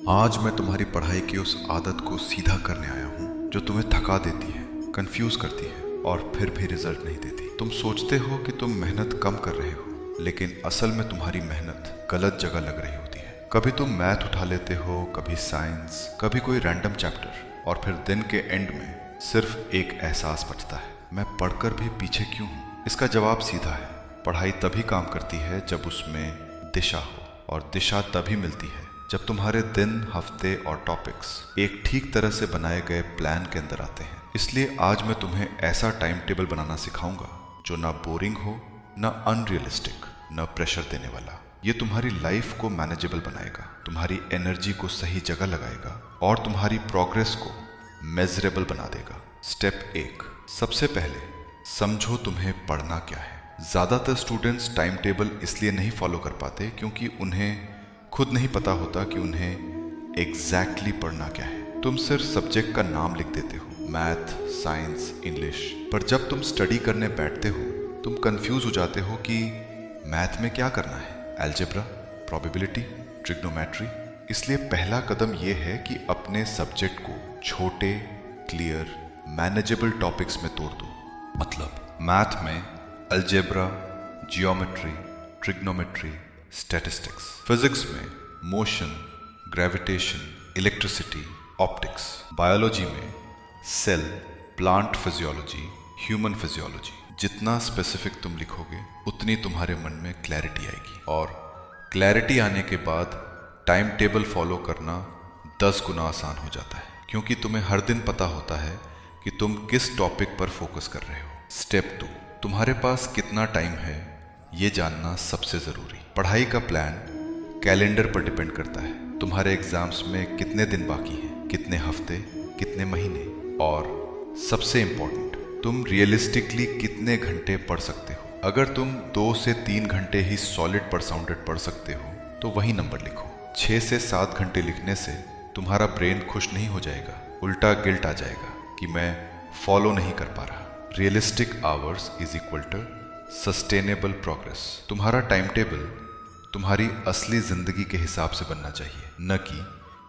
आज मैं तुम्हारी पढ़ाई की उस आदत को सीधा करने आया हूँ जो तुम्हें थका देती है, कंफ्यूज करती है और फिर भी रिजल्ट नहीं देती। तुम सोचते हो कि तुम मेहनत कम कर रहे हो, लेकिन असल में तुम्हारी मेहनत गलत जगह लग रही होती है। कभी तुम मैथ उठा लेते हो, कभी साइंस, कभी कोई रैंडम चैप्टर, और फिर दिन के एंड में सिर्फ एक एहसास बचता है, मैं पढ़कर भी पीछे क्यों हूँ। इसका जवाब सीधा है, पढ़ाई तभी काम करती है जब उसमें दिशा हो, और दिशा तभी मिलती है जब तुम्हारे दिन, हफ्ते और टॉपिक्स एक ठीक तरह से बनाए गए प्लान के अंदर आते हैं। इसलिए आज मैं तुम्हें ऐसा टाइम टेबल बनाना सिखाऊंगा जो ना बोरिंग हो, ना अनरियलिस्टिक, ना प्रेशर देने वाला। ये तुम्हारी लाइफ को मैनेजेबल बनाएगा, तुम्हारी एनर्जी को सही जगह लगाएगा और तुम्हारी प्रोग्रेस को मेजरेबल बना देगा। स्टेप 1, सबसे पहले समझो तुम्हें पढ़ना क्या है। ज़्यादातर स्टूडेंट्स टाइम टेबल इसलिए नहीं फॉलो कर पाते क्योंकि उन्हें खुद नहीं पता होता कि उन्हें एग्जैक्टली पढ़ना क्या है। तुम सिर्फ सब्जेक्ट का नाम लिख देते हो, मैथ, साइंस, इंग्लिश, पर जब तुम स्टडी करने बैठते हो तुम कंफ्यूज हो जाते हो कि मैथ में क्या करना है, अलजेब्रा, प्रोबेबिलिटी, ट्रिग्नोमेट्री। इसलिए पहला कदम यह है कि अपने सब्जेक्ट को छोटे, क्लियर, मैनेजेबल टॉपिक्स में तोड़ दो। मतलब मैथ में algebra, geometry, trigonometry, statistics, physics में motion, gravitation, electricity, optics, biology में cell, plant physiology, human physiology. जितना स्पेसिफिक तुम लिखोगे उतनी तुम्हारे मन में क्लैरिटी आएगी, और क्लैरिटी आने के बाद टाइम टेबल फॉलो करना 10 गुना आसान हो जाता है, क्योंकि तुम्हें हर दिन पता होता है कि तुम किस टॉपिक पर फोकस कर रहे हो। स्टेप 2, तुम्हारे पास कितना टाइम है ये जानना सबसे ज़रूरी। पढ़ाई का प्लान कैलेंडर पर डिपेंड करता है। तुम्हारे एग्जाम्स में कितने दिन बाकी हैं, कितने हफ्ते, कितने महीने, और सबसे इम्पोर्टेंट, तुम रियलिस्टिकली कितने घंटे पढ़ सकते हो। अगर तुम 2 से 3 घंटे ही सॉलिड परसाउंडेड पढ़ सकते हो तो वही नंबर लिखो। 6 से 7 घंटे लिखने से तुम्हारा ब्रेन खुश नहीं हो जाएगा, उल्टा गिल्ट आ जाएगा कि मैं फॉलो नहीं कर पा रहा। Realistic hours is equal to sustainable progress. तुम्हारा टाइम टेबल तुम्हारी असली जिंदगी के हिसाब से बनना चाहिए, न कि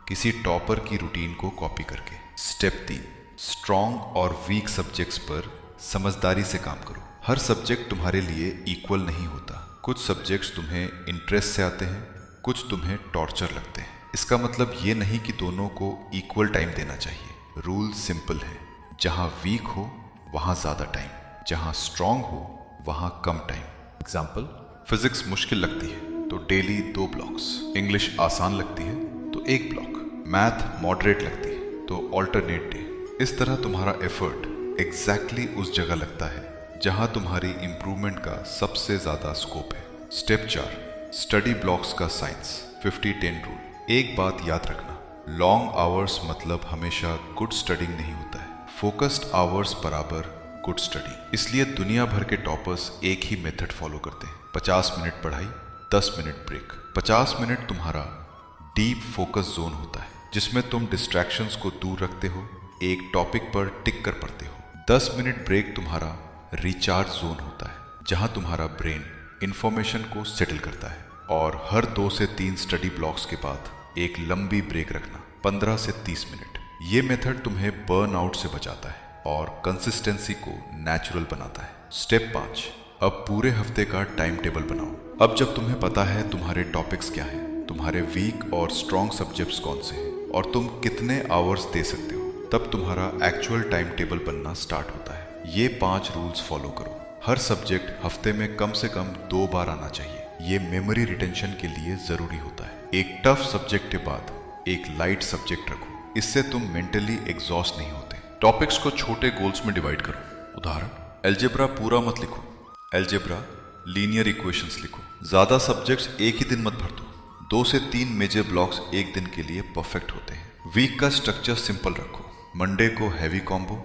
किसी टॉपर की रूटीन को कॉपी करके। स्टेप 3, स्ट्रॉन्ग और वीक सब्जेक्ट्स पर समझदारी से काम करो। हर सब्जेक्ट तुम्हारे लिए इक्वल नहीं होता। कुछ सब्जेक्ट्स तुम्हें इंटरेस्ट से आते हैं, कुछ तुम्हें टॉर्चर लगते हैं। इसका मतलब ये नहीं कि दोनों को इक्वल टाइम देना चाहिए। रूल सिंपल है, जहाँ वीक हो वहाँ ज़्यादा टाइम, जहाँ स्ट्रॉन्ग हो वहाँ कम टाइम। एग्जाम्पल, फिजिक्स मुश्किल लगती है तो डेली 2 ब्लॉक्स, इंग्लिश आसान लगती है तो 1 ब्लॉक, मैथ मॉडरेट लगती है तो ऑल्टरनेट डे। इस तरह तुम्हारा एफर्ट एग्जैक्टली उस जगह लगता है जहाँ तुम्हारी इम्प्रूवमेंट का सबसे ज़्यादा स्कोप है। स्टेप 4, स्टडी ब्लॉक्स का साइंस, 50-10 रूल। एक बात याद रखना, लॉन्ग आवर्स मतलब हमेशा गुड स्टडिंग नहीं होता है। फोकस्ड आवर्स बराबर गुड स्टडी। इसलिए दुनिया भर के टॉपर्स एक ही मेथड फॉलो करते हैं, 50 मिनट पढ़ाई, 10 मिनट ब्रेक। 50 मिनट तुम्हारा डीप फोकस जोन होता है, जिसमें तुम डिस्ट्रैक्शंस को दूर रखते हो, एक टॉपिक पर टिक कर पढ़ते हो। 10 मिनट ब्रेक तुम्हारा रिचार्ज जोन होता है, जहां तुम्हारा ब्रेन इंफॉर्मेशन को सेटल करता है। और हर 2 से 3 स्टडी ब्लॉक्स के बाद एक लंबी ब्रेक रखना, 15 से 30 मिनट। ये मेथड तुम्हें बर्न आउट से बचाता है और कंसिस्टेंसी को नेचुरल बनाता है। स्टेप 5, अब पूरे हफ्ते का टाइम टेबल बनाओ। अब जब तुम्हें पता है तुम्हारे टॉपिक्स क्या हैं, तुम्हारे वीक और स्ट्रॉन्ग सब्जेक्ट्स कौन से हैं, और तुम कितने आवर्स दे सकते हो, तब तुम्हारा एक्चुअल टाइम टेबल बनना स्टार्ट होता है। ये 5 रूल्स फॉलो करो। हर सब्जेक्ट हफ्ते में कम से कम 2 बार आना चाहिए। ये मेमोरी रिटेंशन के लिए जरूरी होता है। एक टफ सब्जेक्ट के बाद एक लाइट सब्जेक्ट रखो, इससे तुम मेंटली एग्जॉस्ट नहीं होते। टॉपिक्स को छोटे गोल्स में डिवाइड करो। उदाहरण, अलजेब्रा पूरा मत लिखो, अलजेब्रा लीनियर इक्वेशंस लिखो। ज़्यादा सब्जेक्ट्स एक ही दिन मत भर दो, 2 से 3 मेजर ब्लॉक्स एक दिन के लिए परफेक्ट होते हैं। वीक का स्ट्रक्चर सिंपल रखो, मंडे को हैवी कॉम्बो,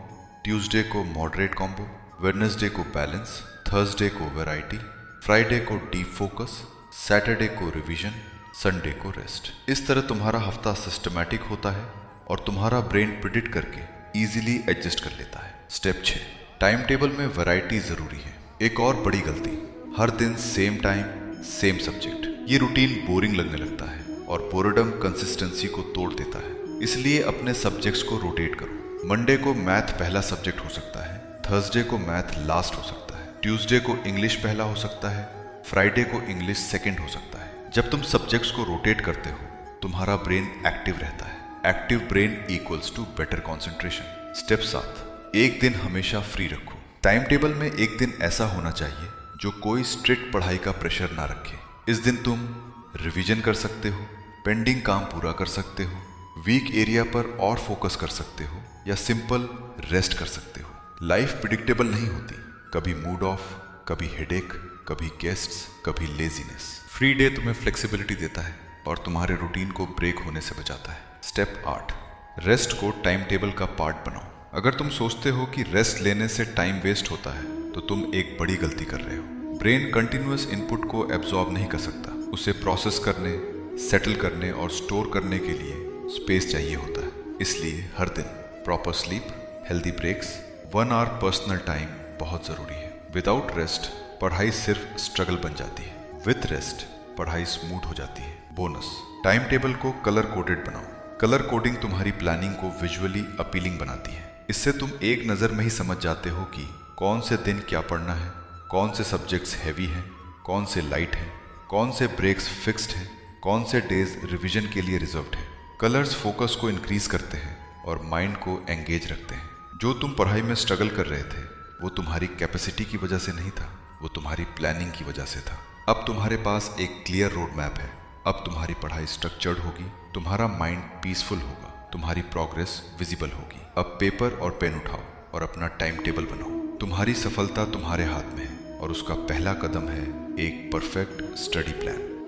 ट्यूसडे को मॉडरेट कॉम्बो, वेडनेसडे को बैलेंस, थर्सडे को वैरायटी, फ्राइडे को डीप फोकस, सैटरडे को रिवीजन, संडे को रेस्ट। इस तरह तुम्हारा हफ्ता सिस्टमैटिक होता है और तुम्हारा ब्रेन प्रिडिक्ट करके इजीली एडजस्ट कर लेता है। स्टेप 6, टाइम टेबल में वैरायटी जरूरी है। एक और बड़ी गलती, हर दिन सेम टाइम सेम सब्जेक्ट। ये रूटीन बोरिंग लगने लगता है और बोर्डम कंसिस्टेंसी को तोड़ देता है। इसलिए अपने सब्जेक्ट्स को रोटेट करो। मंडे को मैथ पहला सब्जेक्ट हो सकता है, थर्सडे को मैथ लास्ट हो सकता है, ट्यूसडे को इंग्लिश पहला हो सकता है, फ्राइडे को इंग्लिश सेकंड हो सकता है। जब तुम सब्जेक्ट्स को रोटेट करते हो तुम्हारा ब्रेन एक्टिव रहता है। Active brain equals to better concentration. Step 7, एक दिन हमेशा फ्री रखो। टाइम टेबल में एक दिन ऐसा होना चाहिए जो कोई स्ट्रिक्ट पढ़ाई का प्रेशर ना रखे। इस दिन तुम रिवीजन कर सकते हो, पेंडिंग काम पूरा कर सकते हो, वीक एरिया पर और फोकस कर सकते हो या सिंपल रेस्ट कर सकते हो। लाइफ प्रिडिक्टेबल नहीं होती, कभी मूड ऑफ, कभी हेडेक, कभी गेस्ट्स, कभी लेजीनेस। फ्री डे तुम्हें फ्लेक्सिबिलिटी देता है और तुम्हारे रूटीन को ब्रेक होने से बचाता है। स्टेप 8, रेस्ट को टाइम टेबल का पार्ट बनाओ। अगर तुम सोचते हो कि रेस्ट लेने से टाइम वेस्ट होता है तो तुम एक बड़ी गलती कर रहे हो। ब्रेन कंटिन्यूअस इनपुट को एब्जॉर्ब नहीं कर सकता। उसे प्रोसेस करने, सेटल करने और स्टोर करने के लिए स्पेस चाहिए होता है। इसलिए हर दिन proper sleep, healthy breaks, 1 hour personal time बहुत ज़रूरी है। विदाउट रेस्ट पढ़ाई सिर्फ स्ट्रगल बन जाती है, विथ रेस्ट पढ़ाई स्मूथ हो जाती है। बोनस, टाइम टेबल को कलर कोडेड बनाओ। कलर कोडिंग तुम्हारी प्लानिंग को विजुअली अपीलिंग बनाती है। इससे तुम एक नज़र में ही समझ जाते हो कि कौन से दिन क्या पढ़ना है, कौन से सब्जेक्ट्स हैवी हैं, कौन से लाइट हैं, कौन से ब्रेक्स फिक्स्ड हैं, कौन से डेज रिवीजन के लिए रिजर्व्ड है। कलर्स फोकस को इंक्रीज करते हैं और माइंड को एंगेज रखते हैं। जो तुम पढ़ाई में स्ट्रगल कर रहे थे वो तुम्हारी कैपेसिटी की वजह से नहीं था, वो तुम्हारी प्लानिंग की वजह से था। अब तुम्हारे पास एक क्लियर रोड मैप है। अब तुम्हारी पढ़ाई स्ट्रक्चर्ड होगी, तुम्हारा माइंड पीसफुल होगा, तुम्हारी प्रोग्रेस विजिबल होगी। अब पेपर और पेन उठाओ और अपना टाइम टेबल बनाओ। तुम्हारी सफलता तुम्हारे हाथ में है और उसका पहला कदम है एक परफेक्ट स्टडी प्लान।